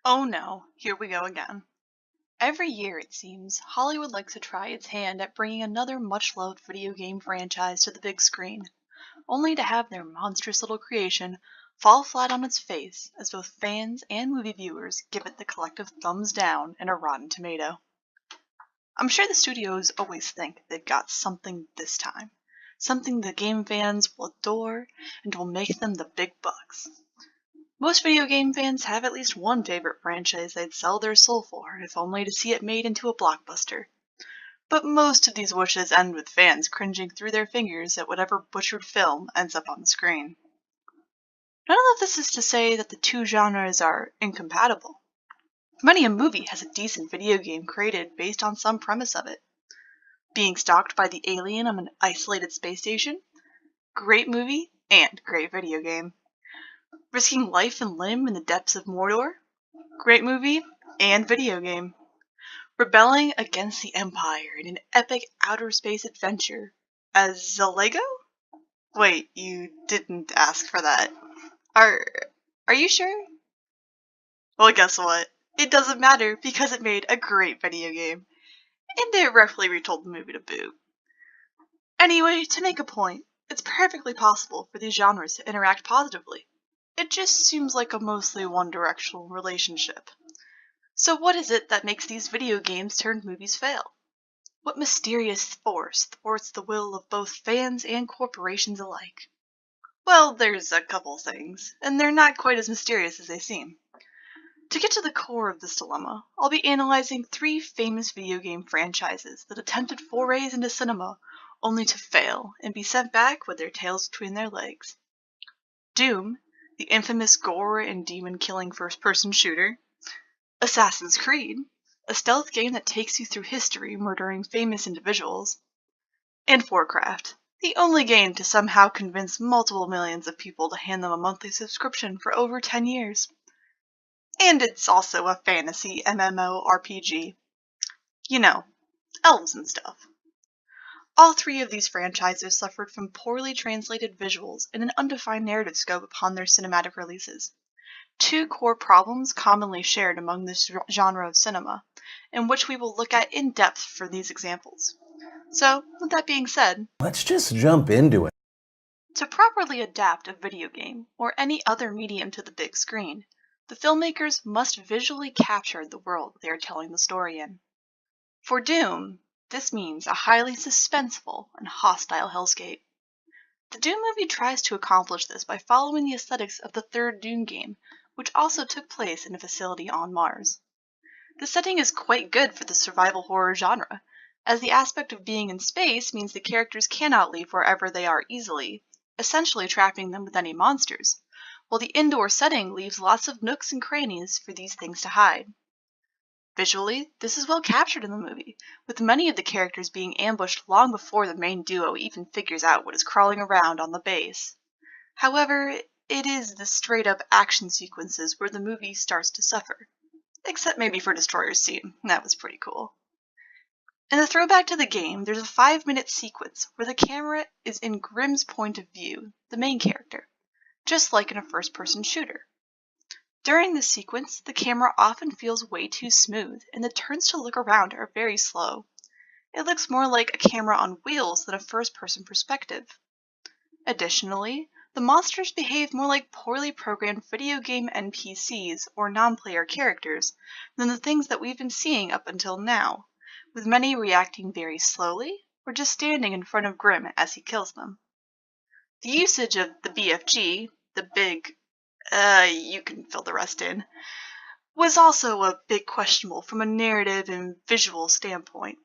Oh no, here we go again. Every year, it seems, Hollywood likes to try its hand at bringing another much loved video game franchise to the big screen, only to have their monstrous little creation fall flat on its face as both fans and movie viewers give it the collective thumbs down and a rotten tomato. I'm sure the studios always think they've got something this time, something the game fans will adore and will make them the big bucks. Most video game fans have at least one favorite franchise they'd sell their soul for, if only to see it made into a blockbuster. But most of these wishes end with fans cringing through their fingers at whatever butchered film ends up on the screen. None of this is to say that the two genres are incompatible. Many a movie has a decent video game created based on some premise of it. Being stalked by the alien on an isolated space station? Great movie and great video game. Risking life and limb in the depths of Mordor? Great movie and video game. Rebelling against the Empire in an epic outer space adventure as Zelago? Wait, you didn't ask for that. Are you sure? Well, guess what? It doesn't matter because it made a great video game, and it roughly retold the movie to boot. Anyway, to make a point, it's perfectly possible for these genres to interact positively. It just seems like a mostly one-directional relationship. So what is it that makes these video games turned movies fail? What mysterious force thwarts the will of both fans and corporations alike? Well, there's a couple things, and they're not quite as mysterious as they seem. To get to the core of this dilemma, I'll be analyzing three famous video game franchises that attempted forays into cinema only to fail and be sent back with their tails between their legs. Doom, the infamous gore and demon-killing first-person shooter. Assassin's Creed, a stealth game that takes you through history murdering famous individuals. And Warcraft, the only game to somehow convince multiple millions of people to hand them a monthly subscription for over 10 years. And it's also a fantasy MMORPG. You know, elves and stuff. All three of these franchises suffered from poorly translated visuals and an undefined narrative scope upon their cinematic releases. Two core problems commonly shared among this genre of cinema, and which we will look at in depth for these examples. So, with that being said, let's just jump into it. To properly adapt a video game or any other medium to the big screen, the filmmakers must visually capture the world they are telling the story in. For Doom, this means a highly suspenseful and hostile hellscape. The Doom movie tries to accomplish this by following the aesthetics of the third Doom game, which also took place in a facility on Mars. The setting is quite good for the survival horror genre, as the aspect of being in space means the characters cannot leave wherever they are easily, essentially trapping them with any monsters, while the indoor setting leaves lots of nooks and crannies for these things to hide. Visually, this is well captured in the movie, with many of the characters being ambushed long before the main duo even figures out what is crawling around on the base. However, it is the straight-up action sequences where the movie starts to suffer. Except maybe for Destroyer's scene, that was pretty cool. In the throwback to the game, there's a 5-minute sequence where the camera is in Grimm's point of view, the main character, just like in a first-person shooter. During this sequence, the camera often feels way too smooth, and the turns to look around are very slow. It looks more like a camera on wheels than a first-person perspective. Additionally, the monsters behave more like poorly programmed video game NPCs or non-player characters than the things that we've been seeing up until now, with many reacting very slowly or just standing in front of Grimm as he kills them. The usage of the BFG, the big you can fill the rest in, was also a bit questionable from a narrative and visual standpoint.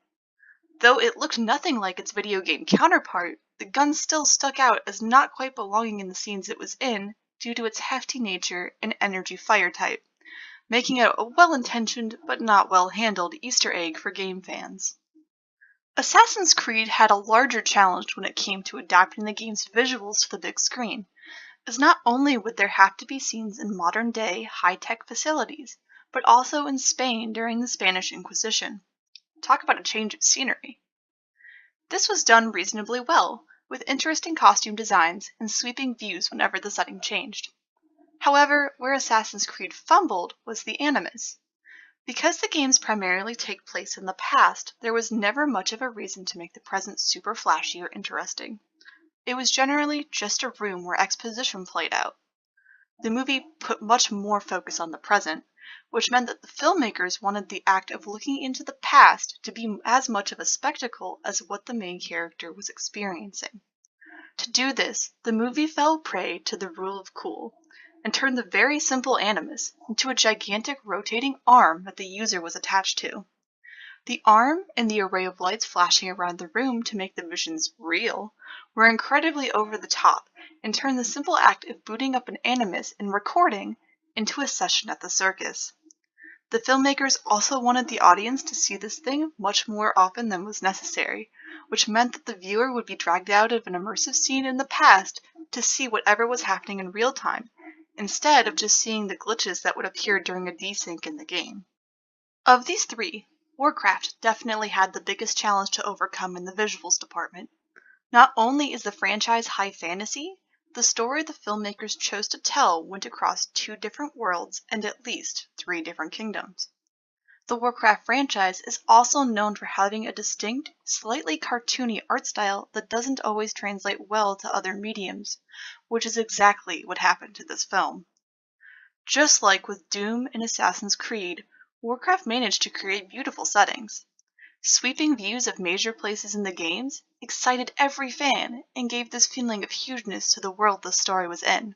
Though it looked nothing like its video game counterpart, the gun still stuck out as not quite belonging in the scenes it was in due to its hefty nature and energy fire type, making it a well-intentioned but not well-handled Easter egg for game fans. Assassin's Creed had a larger challenge when it came to adapting the game's visuals to the big screen, as not only would there have to be scenes in modern-day, high-tech facilities, but also in Spain during the Spanish Inquisition. Talk about a change of scenery. This was done reasonably well, with interesting costume designs and sweeping views whenever the setting changed. However, where Assassin's Creed fumbled was the Animus. Because the games primarily take place in the past, there was never much of a reason to make the present super flashy or interesting. It was generally just a room where exposition played out. The movie put much more focus on the present, which meant that the filmmakers wanted the act of looking into the past to be as much of a spectacle as what the main character was experiencing. To do this, the movie fell prey to the rule of cool, and turned the very simple Animus into a gigantic rotating arm that the user was attached to. The arm and the array of lights flashing around the room to make the visions real were incredibly over the top and turned the simple act of booting up an Animus and recording into a session at the circus. The filmmakers also wanted the audience to see this thing much more often than was necessary, which meant that the viewer would be dragged out of an immersive scene in the past to see whatever was happening in real time, instead of just seeing the glitches that would appear during a desync in the game. Of these three, Warcraft definitely had the biggest challenge to overcome in the visuals department. Not only is the franchise high fantasy, the story the filmmakers chose to tell went across 2 different worlds and at least 3 different kingdoms. The Warcraft franchise is also known for having a distinct, slightly cartoony art style that doesn't always translate well to other mediums, which is exactly what happened to this film. Just like with Doom and Assassin's Creed, Warcraft managed to create beautiful settings. Sweeping views of major places in the games excited every fan and gave this feeling of hugeness to the world the story was in.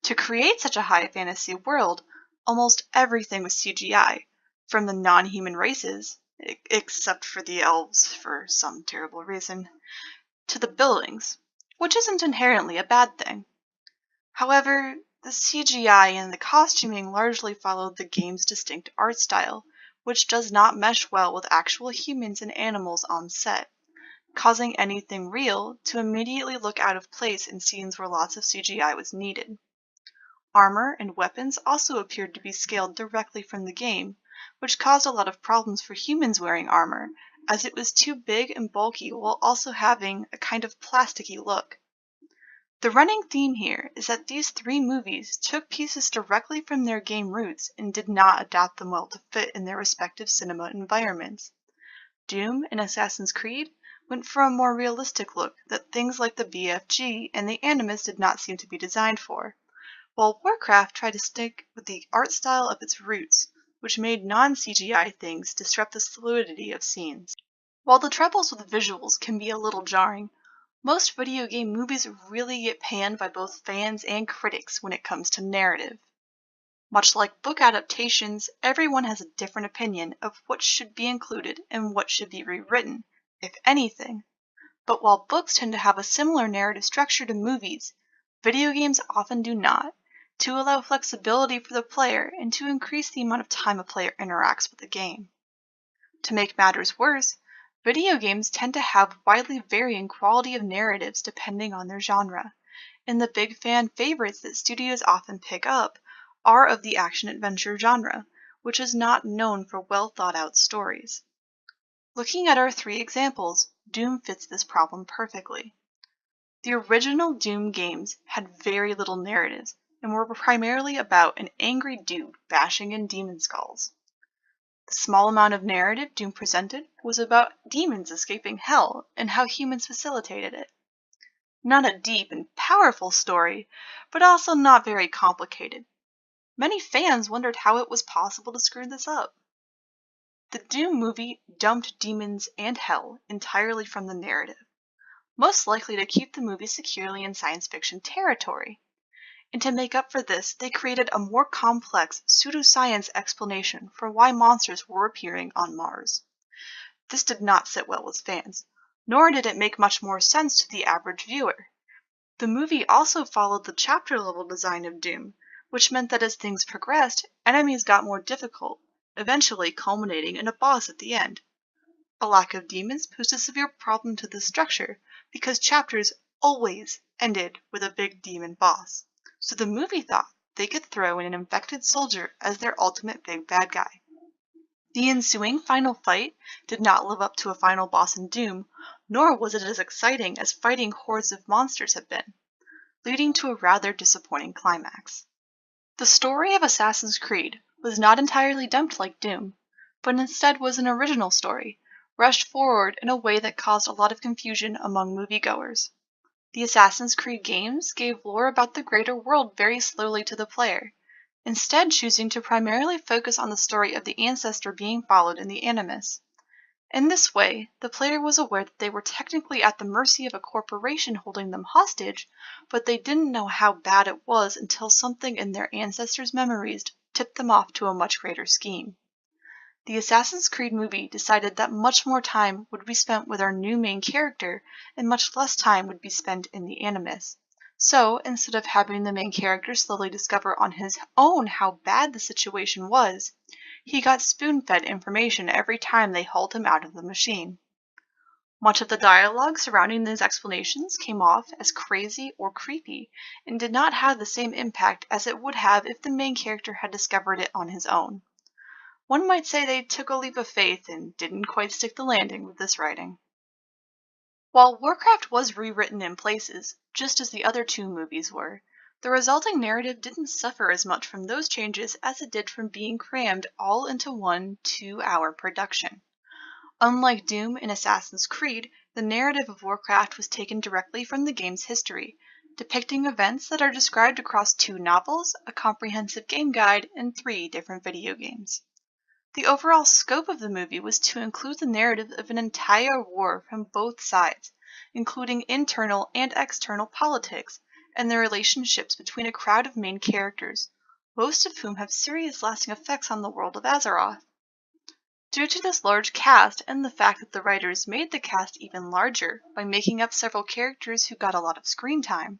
To create such a high fantasy world, almost everything was CGI, from the non-human races, except for the elves for some terrible reason, to the buildings, which isn't inherently a bad thing. However, the CGI and the costuming largely followed the game's distinct art style, which does not mesh well with actual humans and animals on set, causing anything real to immediately look out of place in scenes where lots of CGI was needed. Armor and weapons also appeared to be scaled directly from the game, which caused a lot of problems for humans wearing armor, as it was too big and bulky while also having a kind of plasticky look. The running theme here is that these 3 movies took pieces directly from their game roots and did not adapt them well to fit in their respective cinema environments. Doom and Assassin's Creed went for a more realistic look that things like the BFG and the Animus did not seem to be designed for, while Warcraft tried to stick with the art style of its roots, which made non-CGI things disrupt the fluidity of scenes. While the troubles with visuals can be a little jarring, most video game movies really get panned by both fans and critics when it comes to narrative. Much like book adaptations, everyone has a different opinion of what should be included and what should be rewritten, if anything. But while books tend to have a similar narrative structure to movies, video games often do not, to allow flexibility for the player and to increase the amount of time a player interacts with the game. To make matters worse, video games tend to have widely varying quality of narratives depending on their genre, and the big fan favorites that studios often pick up are of the action-adventure genre, which is not known for well-thought-out stories. Looking at our 3 examples, Doom fits this problem perfectly. The original Doom games had very little narratives and were primarily about an angry dude bashing in demon skulls. The small amount of narrative Doom presented was about demons escaping hell and how humans facilitated it. Not a deep and powerful story, but also not very complicated. Many fans wondered how it was possible to screw this up. The Doom movie dumped demons and hell entirely from the narrative, most likely to keep the movie securely in science fiction territory. And to make up for this, they created a more complex pseudoscience explanation for why monsters were appearing on Mars. This did not sit well with fans, nor did it make much more sense to the average viewer. The movie also followed the chapter-level design of Doom, which meant that as things progressed, enemies got more difficult, eventually culminating in a boss at the end. A lack of demons posed a severe problem to this structure, because chapters always ended with a big demon boss. So the movie thought they could throw in an infected soldier as their ultimate big bad guy. The ensuing final fight did not live up to a final boss in Doom, nor was it as exciting as fighting hordes of monsters had been, leading to a rather disappointing climax. The story of Assassin's Creed was not entirely dumped like Doom, but instead was an original story, rushed forward in a way that caused a lot of confusion among moviegoers. The Assassin's Creed games gave lore about the greater world very slowly to the player, instead choosing to primarily focus on the story of the ancestor being followed in the Animus. In this way, the player was aware that they were technically at the mercy of a corporation holding them hostage, but they didn't know how bad it was until something in their ancestors' memories tipped them off to a much greater scheme. The Assassin's Creed movie decided that much more time would be spent with our new main character and much less time would be spent in the Animus. So, instead of having the main character slowly discover on his own how bad the situation was, he got spoon-fed information every time they hauled him out of the machine. Much of the dialogue surrounding these explanations came off as crazy or creepy and did not have the same impact as it would have if the main character had discovered it on his own. One might say they took a leap of faith and didn't quite stick the landing with this writing. While Warcraft was rewritten in places, just as the other two movies were, the resulting narrative didn't suffer as much from those changes as it did from being crammed all into one 2-hour production. Unlike Doom and Assassin's Creed, the narrative of Warcraft was taken directly from the game's history, depicting events that are described across 2 novels, a comprehensive game guide, and 3 different video games. The overall scope of the movie was to include the narrative of an entire war from both sides, including internal and external politics, and the relationships between a crowd of main characters, most of whom have serious lasting effects on the world of Azeroth. Due to this large cast and the fact that the writers made the cast even larger by making up several characters who got a lot of screen time,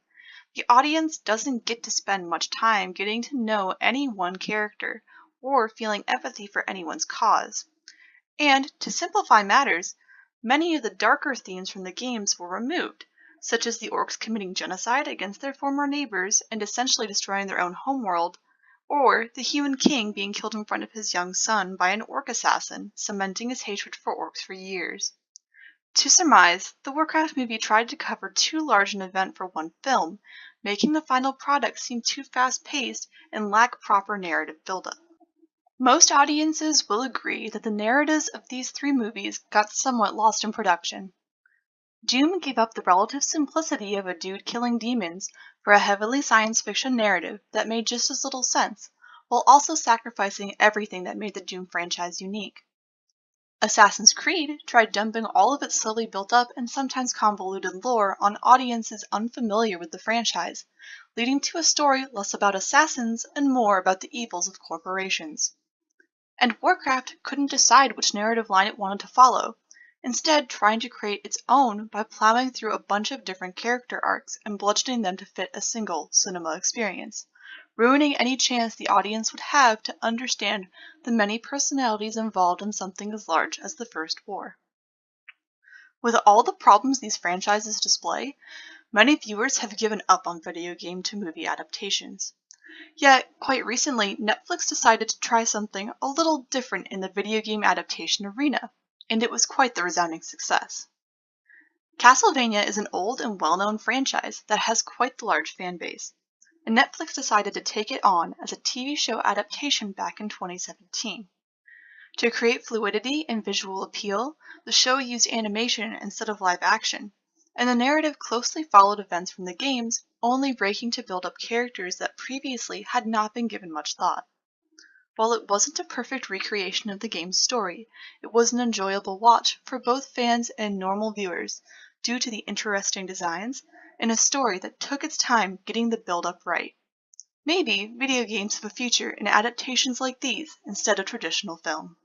the audience doesn't get to spend much time getting to know any one character or feeling empathy for anyone's cause. And, to simplify matters, many of the darker themes from the games were removed, such as the orcs committing genocide against their former neighbors and essentially destroying their own homeworld, or the human king being killed in front of his young son by an orc assassin, cementing his hatred for orcs for years. To surmise, the Warcraft movie tried to cover too large an event for one film, making the final product seem too fast-paced and lack proper narrative buildup. Most audiences will agree that the narratives of these 3 movies got somewhat lost in production. Doom gave up the relative simplicity of a dude killing demons for a heavily science fiction narrative that made just as little sense, while also sacrificing everything that made the Doom franchise unique. Assassin's Creed tried dumping all of its slowly built up and sometimes convoluted lore on audiences unfamiliar with the franchise, leading to a story less about assassins and more about the evils of corporations. And Warcraft couldn't decide which narrative line it wanted to follow, instead trying to create its own by plowing through a bunch of different character arcs and bludgeoning them to fit a single cinema experience, ruining any chance the audience would have to understand the many personalities involved in something as large as the First War. With all the problems these franchises display, many viewers have given up on video game to movie adaptations. Yet, quite recently, Netflix decided to try something a little different in the video game adaptation arena, and it was quite the resounding success. Castlevania is an old and well-known franchise that has quite the large fan base, and Netflix decided to take it on as a TV show adaptation back in 2017. To create fluidity and visual appeal, the show used animation instead of live action, and the narrative closely followed events from the games, only breaking to build up characters that previously had not been given much thought. While it wasn't a perfect recreation of the game's story, it was an enjoyable watch for both fans and normal viewers due to the interesting designs and a story that took its time getting the build-up right. Maybe video games have a future in adaptations like these instead of traditional film.